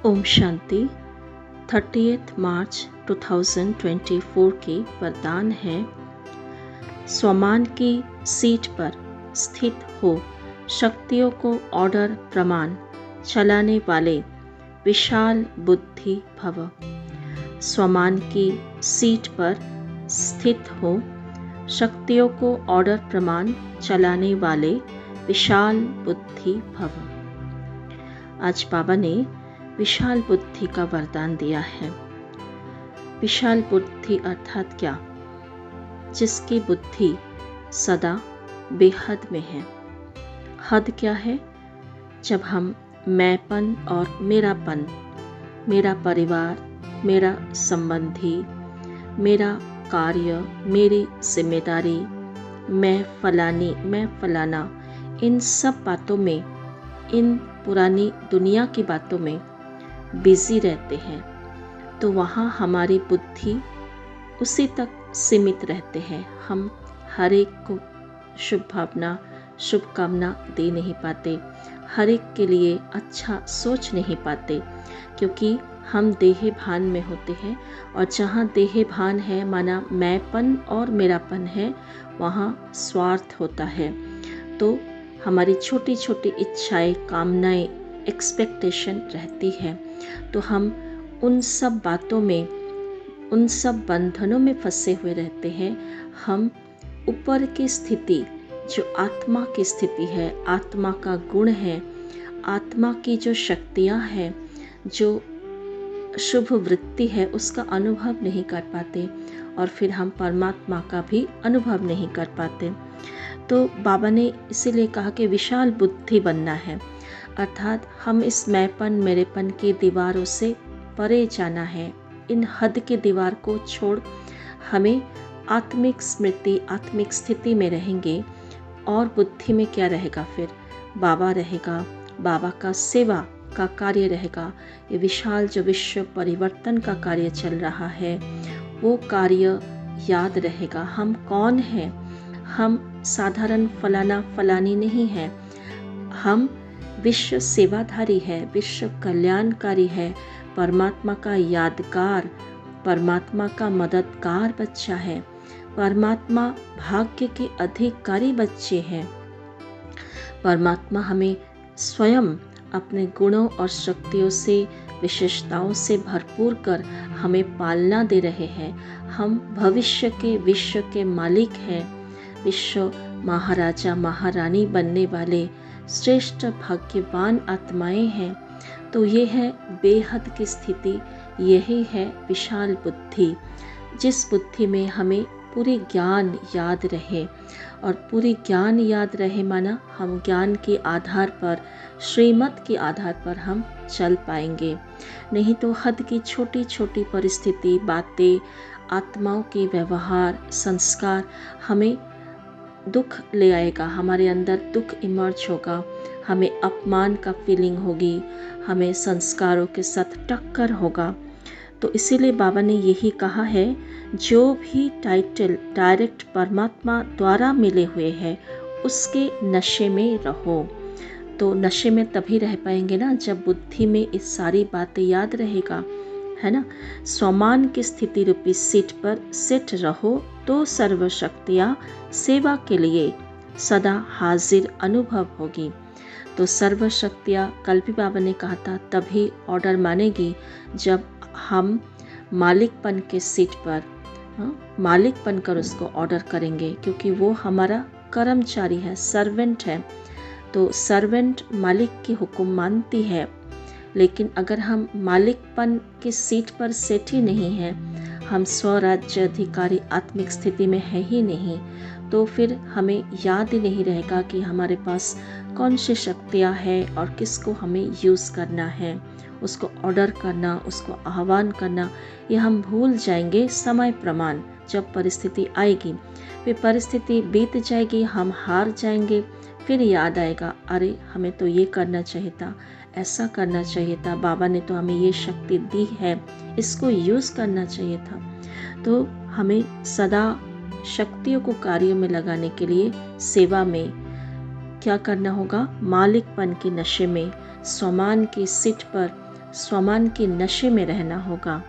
ओम शांति। 30 मार्च 2024 की वरदान है, स्वमान की सीट पर स्थित हो, शक्तियों को ऑर्डर प्रमाण चलाने वाले विशाल बुद्धि भव। स्वमान की सीट पर स्थित हो, शक्तियों को ऑर्डर प्रमाण चलाने वाले विशाल बुद्धि भव। आज बाबा ने विशाल बुद्धि का वरदान दिया है। विशाल बुद्धि अर्थात क्या? जिसकी बुद्धि सदा बेहद में है। हद क्या है? जब हम मैंपन और मेरापन, मेरा परिवार, मेरा संबंधी, मेरा कार्य, मेरी जिम्मेदारी, मैं फलानी, मैं फलाना, इन सब बातों में, इन पुरानी दुनिया की बातों में बिजी रहते हैं, तो वहाँ हमारी बुद्धि उसी तक सीमित रहते हैं। हम हर एक को शुभ भावना, शुभकामना दे नहीं पाते, हर एक के लिए अच्छा सोच नहीं पाते, क्योंकि हम देह भान में होते हैं। और जहाँ देह भान है, माना मैंपन और मेरापन है, वहाँ स्वार्थ होता है। तो हमारी छोटी छोटी इच्छाएं, कामनाएं, एक्सपेक्टेशन रहती है। तो हम उन सब बातों में, उन सब बंधनों में फंसे हुए रहते हैं। हम ऊपर की स्थिति, जो आत्मा की स्थिति है, आत्मा का गुण है, आत्मा की जो शक्तियाँ हैं, जो शुभ वृत्ति है, उसका अनुभव नहीं कर पाते, और फिर हम परमात्मा का भी अनुभव नहीं कर पाते। तो बाबा ने इसीलिए कहा कि विशाल बुद्धि बनना है, अर्थात हम इस मैंपन, मेरेपन की दीवारों से परे जाना है। इन हद की दीवार को छोड़ हमें आत्मिक स्मृति, आत्मिक स्थिति में रहेंगे। और बुद्धि में क्या रहेगा? फिर बाबा रहेगा, बाबा का सेवा का कार्य रहेगा। ये विशाल जो विश्व परिवर्तन का कार्य चल रहा है, वो कार्य याद रहेगा। हम कौन हैं? हम साधारण फलाना फलानी नहीं हैं। हम विश्व सेवाधारी है, विश्व कल्याणकारी है, परमात्मा का यादगार, परमात्मा का मददगार बच्चा है, परमात्मा भाग्य के अधिकारी बच्चे हैं। परमात्मा हमें स्वयं अपने गुणों और शक्तियों से, विशेषताओं से भरपूर कर हमें पालना दे रहे हैं। हम भविष्य के विश्व के मालिक हैं, विश्व महाराजा महारानी बनने वाले श्रेष्ठ भाग्यवान आत्माएं हैं। तो ये है बेहद की स्थिति, यही है विशाल बुद्धि, जिस बुद्धि में हमें पूरी ज्ञान याद रहे। और पूरी ज्ञान याद रहे माना हम ज्ञान के आधार पर, श्रीमत के आधार पर हम चल पाएंगे। नहीं तो हद की छोटी छोटी परिस्थिति, बातें, आत्माओं के व्यवहार, संस्कार हमें दुख ले आएगा। हमारे अंदर दुख इमर्ज होगा, हमें अपमान का फीलिंग होगी, हमें संस्कारों के साथ टक्कर होगा। तो इसीलिए बाबा ने यही कहा है, जो भी टाइटल डायरेक्ट परमात्मा द्वारा मिले हुए हैं, उसके नशे में रहो। तो नशे में तभी रह पाएंगे ना, जब बुद्धि में इस सारी बातें याद रहेगा, है ना। स्वमान की स्थिति रूपी सीट पर सेट रहो, तो सर्वशक्तियाँ सेवा के लिए सदा हाजिर अनुभव होगी। तो सर्वशक्तियाँ, कल भी बाबा ने कहा था, तभी ऑर्डर मानेगी जब हम मालिकपन के सीट पर, मालिक बनकर उसको ऑर्डर करेंगे, क्योंकि वो हमारा कर्मचारी है, सर्वेंट है। तो सर्वेंट मालिक की हुक्म मानती है। लेकिन अगर हम मालिकपन की सीट पर सेट ही नहीं हैं, हम स्वराज्य अधिकारी आत्मिक स्थिति में है ही नहीं, तो फिर हमें याद ही नहीं रहेगा कि हमारे पास कौन सी शक्तियाँ हैं और किसको हमें यूज़ करना है, उसको ऑर्डर करना, उसको आह्वान करना, ये हम भूल जाएंगे समय प्रमाण। जब परिस्थिति आएगी, फिर परिस्थिति बीत जाएगी, हम हार जाएंगे, फिर याद आएगा, अरे हमें तो ये करना चाहिए था, ऐसा करना चाहिए था, बाबा ने तो हमें ये शक्ति दी है, इसको यूज़ करना चाहिए था। तो हमें सदा शक्तियों को कार्यों में लगाने के लिए सेवा में क्या करना होगा? मालिकपन के नशे में, स्वमान की सीट पर स्वमान के नशे में रहना होगा।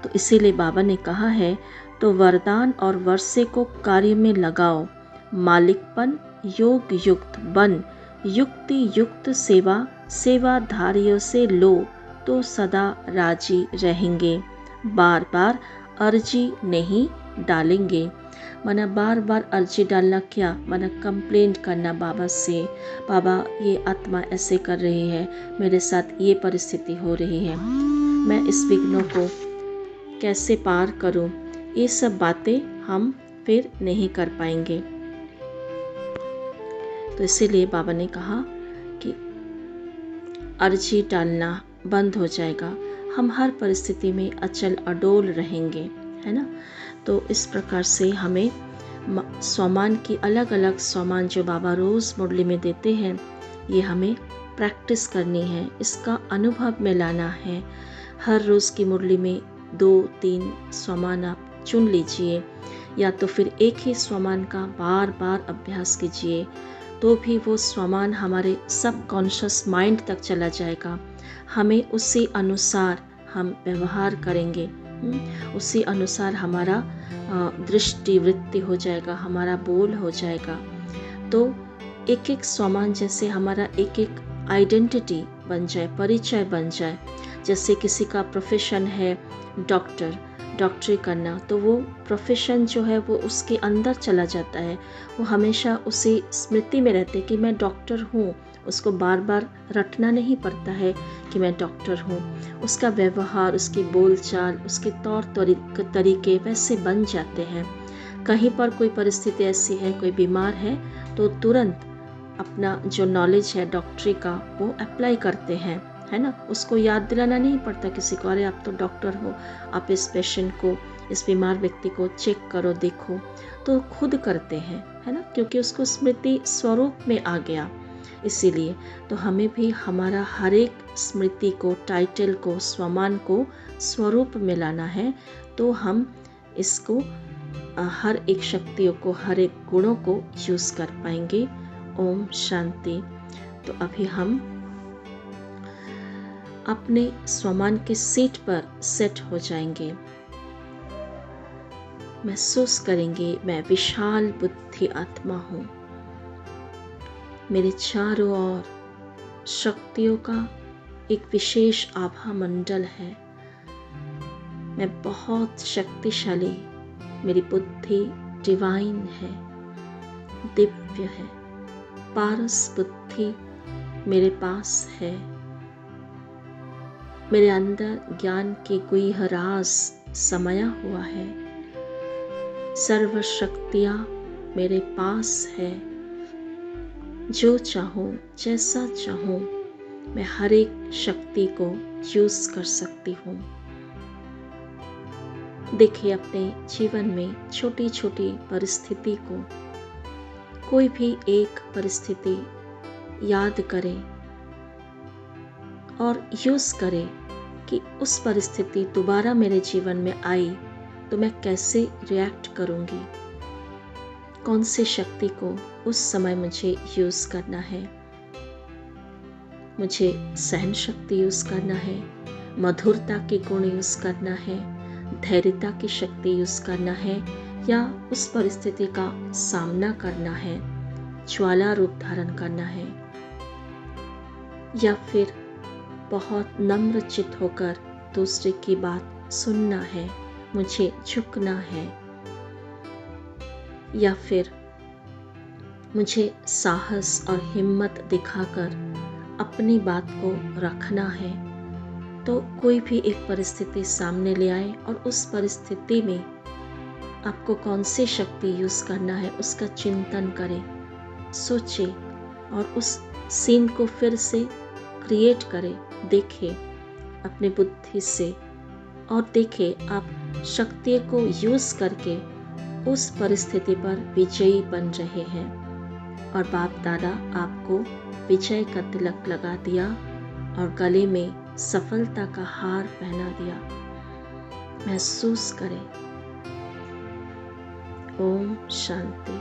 तो इसीलिए बाबा ने कहा है, तो वरदान और वर्षे को कार्य में लगाओ, मालिकपन योग युक्त बन, युक्ति युक्त सेवा सेवाधारियों से लो तो सदा राजी रहेंगे, बार बार अर्जी नहीं डालेंगे। माना बार बार अर्जी डालना क्या, माना कंप्लेंट करना बाबा से, बाबा ये आत्मा ऐसे कर रही है, मेरे साथ ये परिस्थिति हो रही है, मैं इस विघ्नों को कैसे पार करूं, ये सब बातें हम फिर नहीं कर पाएंगे। तो इसीलिए बाबा ने कहा कि अर्जी डालना बंद हो जाएगा, हम हर परिस्थिति में अचल अडोल रहेंगे, है ना। तो इस प्रकार से हमें स्वमान की अलग अलग स्वमान जो बाबा रोज़ मुरली में देते हैं, ये हमें प्रैक्टिस करनी है, इसका अनुभव में लाना है। हर रोज़ की मुरली में 2-3 स्वमान आप चुन लीजिए, या तो फिर एक ही स्वमान का बार बार अभ्यास कीजिए, तो भी वो स्वमान हमारे सबकॉन्शियस माइंड तक चला जाएगा। हमें उसी अनुसार हम व्यवहार करेंगे, उसी अनुसार हमारा दृष्टि वृत्ति हो जाएगा, हमारा बोल हो जाएगा। तो एक एक स्वमान जैसे हमारा एक एक आइडेंटिटी बन जाए, परिचय बन जाए। जैसे किसी का प्रोफेशन है डॉक्टरी करना, तो वो प्रोफेशन जो है वो उसके अंदर चला जाता है, वो हमेशा उसी स्मृति में रहते कि मैं डॉक्टर हूँ, उसको बार बार रटना नहीं पड़ता है कि मैं डॉक्टर हूँ। उसका व्यवहार, उसकी बोलचाल, उसके तौर तरीके वैसे बन जाते हैं। कहीं पर कोई परिस्थिति ऐसी है, कोई बीमार है, तो तुरंत अपना जो नॉलेज है डॉक्टरी का वो अप्लाई करते हैं, है ना। उसको याद दिलाना नहीं पड़ता किसी को, अरे आप तो डॉक्टर हो, आप इस पेशेंट को, इस बीमार व्यक्ति को चेक करो, देखो, तो खुद करते हैं, है ना, क्योंकि उसको स्मृति स्वरूप में आ गया। इसीलिए तो हमें भी हमारा हर एक स्मृति को, टाइटल को, स्वमान को स्वरूप में लाना है, तो हम इसको हर एक शक्तियों को, हर एक गुणों को यूज कर पाएंगे। ओम शांति। तो अभी हम अपने स्वमान के सीट पर सेट हो जाएंगे, महसूस करेंगे मैं विशाल बुद्धि आत्मा हूँ, मेरे चारों ओर शक्तियों का एक विशेष आभा मंडल है, मैं बहुत शक्तिशाली, मेरी बुद्धि डिवाइन है, दिव्य है, पारस बुद्धि मेरे पास है, मेरे अंदर ज्ञान की गुह्य राज समाया हुआ है, सर्व शक्तियाँ मेरे पास है, जो चाहूँ, जैसा चाहूँ, मैं हर एक शक्ति को यूज कर सकती हूँ। देखिए अपने जीवन में छोटी छोटी परिस्थिति को, कोई भी एक परिस्थिति याद करें और यूज करें कि उस परिस्थिति दोबारा मेरे जीवन में आई तो मैं कैसे रिएक्ट करूँगी, कौन सी शक्ति को उस समय मुझे यूज करना है। मुझे सहन शक्ति यूज करना है, मधुरता के गुण यूज करना है, धैर्यता की शक्ति यूज करना है, या उस परिस्थिति का सामना करना है, ज्वाला रूप धारण करना है, या फिर बहुत नम्र चित्त होकर दूसरे की बात सुनना है, मुझे झुकना है, या फिर मुझे साहस और हिम्मत दिखाकर अपनी बात को रखना है। तो कोई भी एक परिस्थिति सामने ले आए और उस परिस्थिति में आपको कौन सी शक्ति यूज करना है उसका चिंतन करें, सोचे और उस सीन को फिर से क्रिएट करें, देखें अपनी बुद्धि से और देखें आप शक्ति को यूज करके उस परिस्थिति पर विजयी बन रहे हैं और बाप दादा आपको विजय का तिलक लगा दिया और गले में सफलता का हार पहना दिया। महसूस करें। ओम शांति।